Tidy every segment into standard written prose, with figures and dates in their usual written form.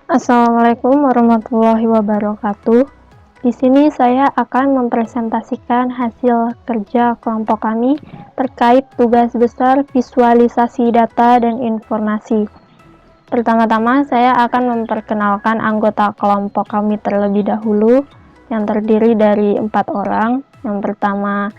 Assalamualaikum warahmatullahi wabarakatuh. Di sini saya akan mempresentasikan hasil kerja kelompok kami terkait tugas besar visualisasi data dan informasi. Pertama-tama saya akan memperkenalkan anggota kelompok kami terlebih dahulu, yang terdiri dari 4 orang. Yang pertama,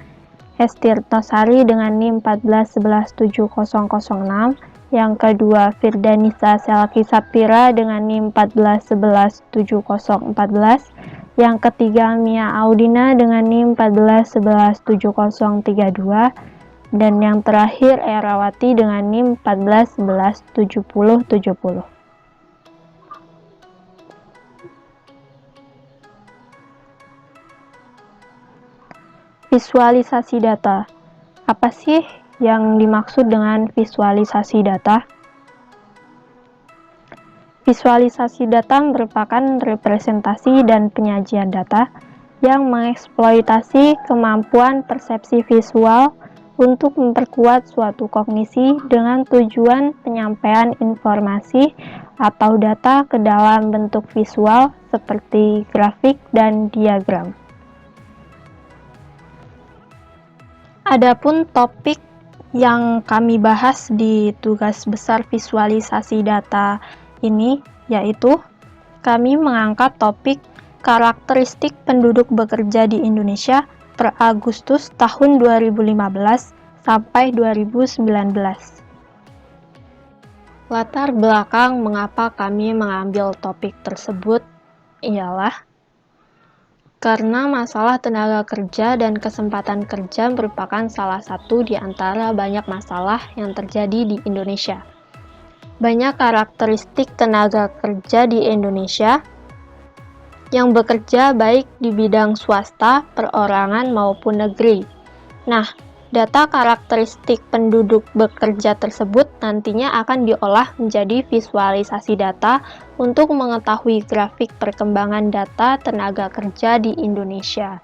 Hestirtosari dengan NIM 1411706. Yang kedua, Firdanisa Selaki Sapira dengan NIM 1411714. Yang ketiga, Mia Audina dengan NIM 1411732. Dan yang terakhir, Erawati dengan NIM 1411770. Visualisasi data. Apa sih yang dimaksud dengan visualisasi data? Visualisasi data merupakan representasi dan penyajian data yang mengeksploitasi kemampuan persepsi visual untuk memperkuat suatu kognisi dengan tujuan penyampaian informasi atau data ke dalam bentuk visual seperti grafik dan diagram. Adapun topik yang kami bahas di tugas besar visualisasi data ini yaitu kami mengangkat topik karakteristik penduduk bekerja di Indonesia per Agustus tahun 2015 sampai 2019. Latar belakang mengapa kami mengambil topik tersebut ialah karena masalah tenaga kerja dan kesempatan kerja merupakan salah satu di antara banyak masalah yang terjadi di Indonesia. Banyak karakteristik tenaga kerja di Indonesia yang bekerja baik di bidang swasta, perorangan maupun negeri. Nah, data karakteristik penduduk bekerja tersebut nantinya akan diolah menjadi visualisasi data untuk mengetahui grafik perkembangan data tenaga kerja di Indonesia.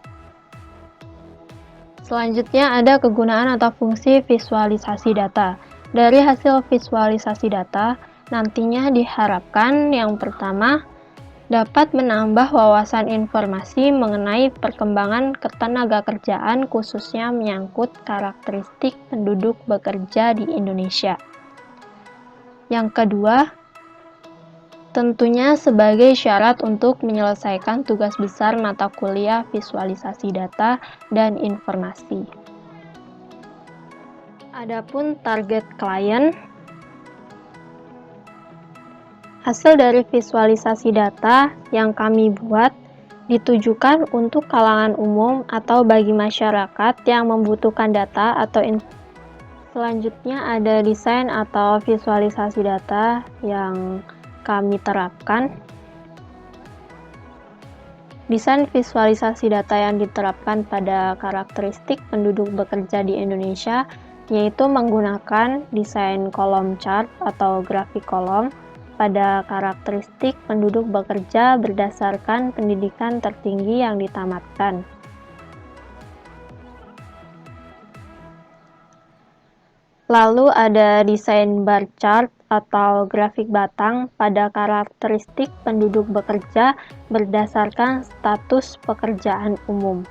Selanjutnya ada kegunaan atau fungsi visualisasi data. Dari hasil visualisasi data, nantinya diharapkan yang pertama dapat menambah wawasan informasi mengenai perkembangan ketenagakerjaan khususnya menyangkut karakteristik penduduk bekerja di Indonesia. Yang kedua, tentunya sebagai syarat untuk menyelesaikan tugas besar mata kuliah visualisasi data dan informasi. Adapun target klien, hasil dari visualisasi data yang kami buat ditujukan untuk kalangan umum atau bagi masyarakat yang membutuhkan data atau informasi. Selanjutnya ada desain atau visualisasi data yang kami terapkan. Desain visualisasi data yang diterapkan pada karakteristik penduduk bekerja di Indonesia yaitu menggunakan desain kolom chart atau grafik kolom pada karakteristik penduduk bekerja berdasarkan pendidikan tertinggi yang ditamatkan. Lalu ada desain bar chart atau grafik batang pada karakteristik penduduk bekerja berdasarkan status pekerjaan umum.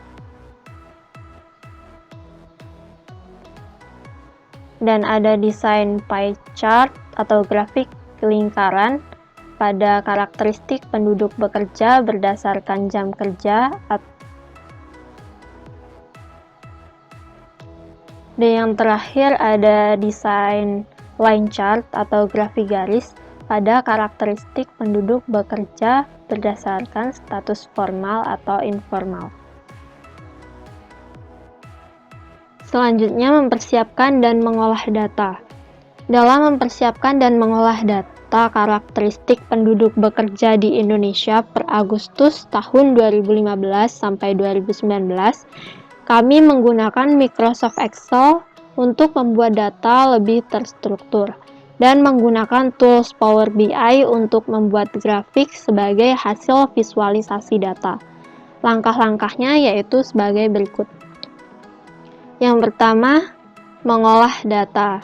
Dan ada desain pie chart atau grafik lingkaran pada karakteristik penduduk bekerja berdasarkan jam kerja. Dan yang terakhir ada desain line chart atau grafik garis pada karakteristik penduduk bekerja berdasarkan status formal atau informal. Selanjutnya mempersiapkan dan mengolah data. Dalam mempersiapkan dan mengolah data karakteristik penduduk bekerja di Indonesia per Agustus tahun 2015 sampai 2019, kami menggunakan Microsoft Excel untuk membuat data lebih terstruktur dan menggunakan tools Power BI untuk membuat grafik sebagai hasil visualisasi data. Langkah-langkahnya yaitu sebagai berikut. Yang pertama, mengolah data.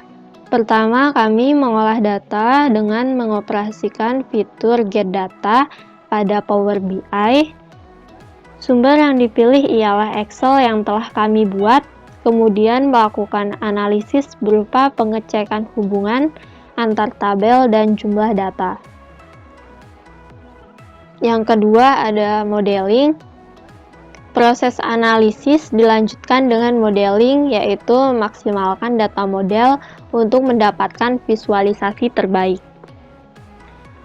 Pertama, kami mengolah data dengan mengoperasikan fitur Get Data pada Power BI. Sumber yang dipilih ialah Excel yang telah kami buat, kemudian melakukan analisis berupa pengecekan hubungan antar tabel dan jumlah data. Yang kedua ada modeling. Proses analisis dilanjutkan dengan modeling, yaitu memaksimalkan data model untuk mendapatkan visualisasi terbaik.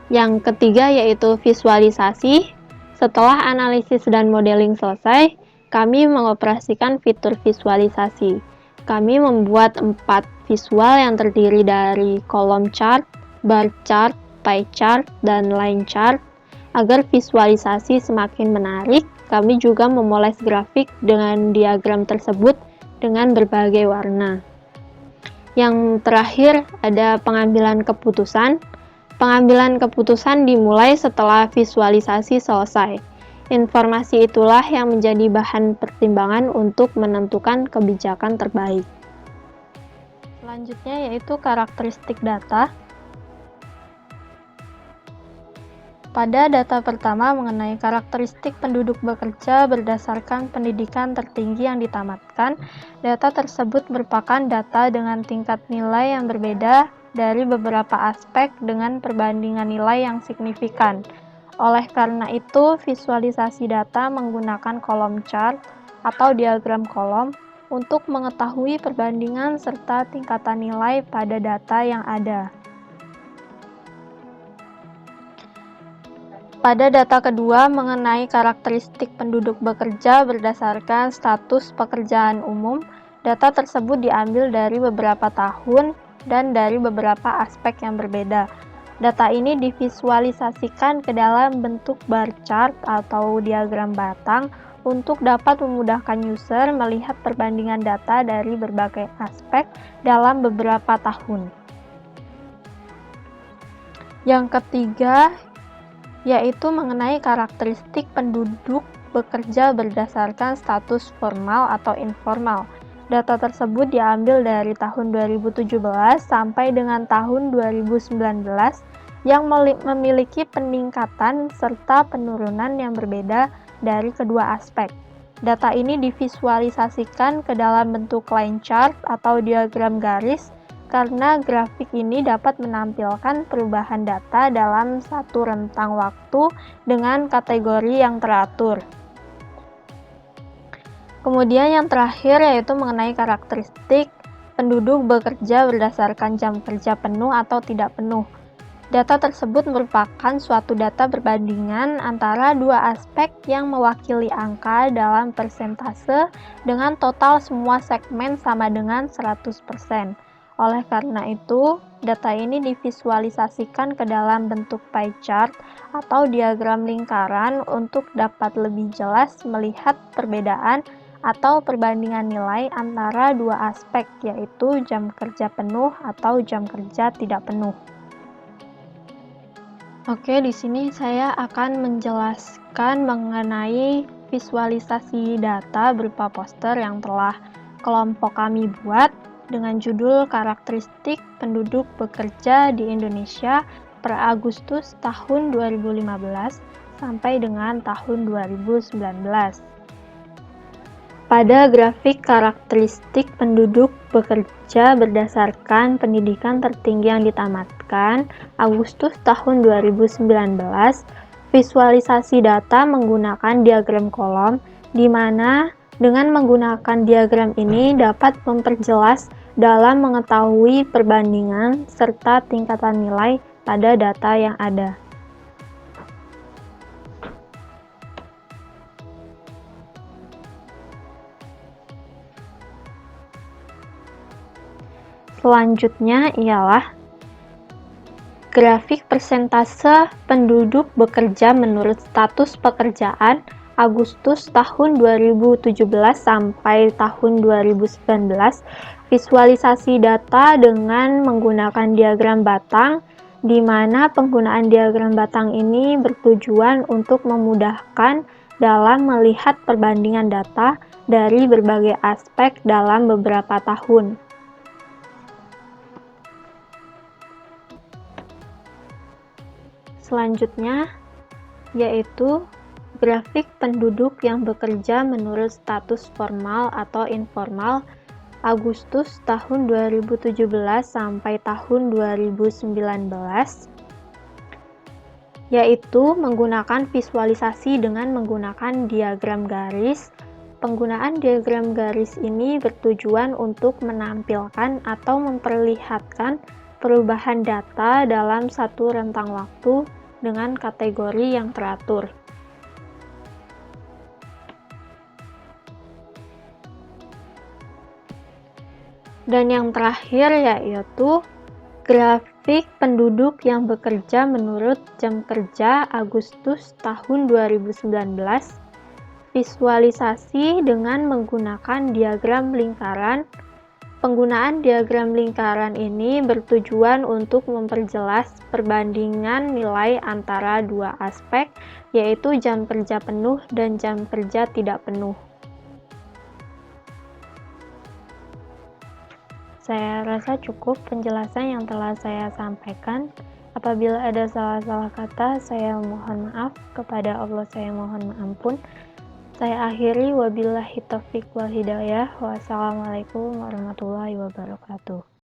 Yang ketiga yaitu visualisasi. Setelah analisis dan modeling selesai, kami mengoperasikan fitur visualisasi. Kami membuat 4 visual yang terdiri dari kolom chart, bar chart, pie chart, dan line chart. Agar visualisasi semakin menarik, kami juga memoles grafik dengan diagram tersebut dengan berbagai warna. Yang terakhir ada pengambilan keputusan. Pengambilan keputusan dimulai setelah visualisasi selesai. Informasi itulah yang menjadi bahan pertimbangan untuk menentukan kebijakan terbaik. Selanjutnya yaitu karakteristik data. Pada data pertama mengenai karakteristik penduduk bekerja berdasarkan pendidikan tertinggi yang ditamatkan, data tersebut merupakan data dengan tingkat nilai yang berbeda dari beberapa aspek dengan perbandingan nilai yang signifikan. Oleh karena itu, visualisasi data menggunakan kolom chart atau diagram kolom untuk mengetahui perbandingan serta tingkatan nilai pada data yang ada. Pada data kedua mengenai karakteristik penduduk bekerja berdasarkan status pekerjaan umum, data tersebut diambil dari beberapa tahun dan dari beberapa aspek yang berbeda. Data ini divisualisasikan ke dalam bentuk bar chart atau diagram batang untuk dapat memudahkan user melihat perbandingan data dari berbagai aspek dalam beberapa tahun. Yang ketiga yaitu mengenai karakteristik penduduk bekerja berdasarkan status formal atau informal. Data tersebut diambil dari tahun 2017 sampai dengan tahun 2019 yang memiliki peningkatan serta penurunan yang berbeda dari kedua aspek. Data ini divisualisasikan ke dalam bentuk line chart atau diagram garis karena grafik ini dapat menampilkan perubahan data dalam satu rentang waktu dengan kategori yang teratur. Kemudian yang terakhir yaitu mengenai karakteristik penduduk bekerja berdasarkan jam kerja penuh atau tidak penuh. Data tersebut merupakan suatu data perbandingan antara dua aspek yang mewakili angka dalam persentase dengan total semua segmen sama dengan 100%. Oleh karena itu, data ini divisualisasikan ke dalam bentuk pie chart atau diagram lingkaran untuk dapat lebih jelas melihat perbedaan atau perbandingan nilai antara dua aspek, yaitu jam kerja penuh atau jam kerja tidak penuh. Oke, di sini saya akan menjelaskan mengenai visualisasi data berupa poster yang telah kelompok kami buat dengan judul karakteristik penduduk bekerja di Indonesia per Agustus tahun 2015 sampai dengan tahun 2019. Pada grafik karakteristik penduduk bekerja berdasarkan pendidikan tertinggi yang ditamatkan Agustus tahun 2019, visualisasi data menggunakan diagram kolom di mana dengan menggunakan diagram ini dapat memperjelas dalam mengetahui perbandingan serta tingkatan nilai pada data yang ada. Selanjutnya ialah grafik persentase penduduk bekerja menurut status pekerjaan Agustus tahun 2017 sampai tahun 2019, visualisasi data dengan menggunakan diagram batang, di mana penggunaan diagram batang ini bertujuan untuk memudahkan dalam melihat perbandingan data dari berbagai aspek dalam beberapa tahun. Selanjutnya, yaitu grafik penduduk yang bekerja menurut status formal atau informal Agustus tahun 2017 sampai tahun 2019, yaitu menggunakan visualisasi dengan menggunakan diagram garis. Penggunaan diagram garis ini bertujuan untuk menampilkan atau memperlihatkan perubahan data dalam satu rentang waktu dengan kategori yang teratur. Dan yang terakhir yaitu grafik penduduk yang bekerja menurut jam kerja Agustus tahun 2019, visualisasi dengan menggunakan diagram lingkaran. Penggunaan diagram lingkaran ini bertujuan untuk memperjelas perbandingan nilai antara dua aspek, yaitu jam kerja penuh dan jam kerja tidak penuh. Saya rasa cukup penjelasan yang telah saya sampaikan. Apabila ada salah-salah kata, saya mohon maaf. Kepada Allah saya mohon ampun. Saya akhiri, wabillahi taufiq wal hidayah. Wassalamualaikum warahmatullahi wabarakatuh.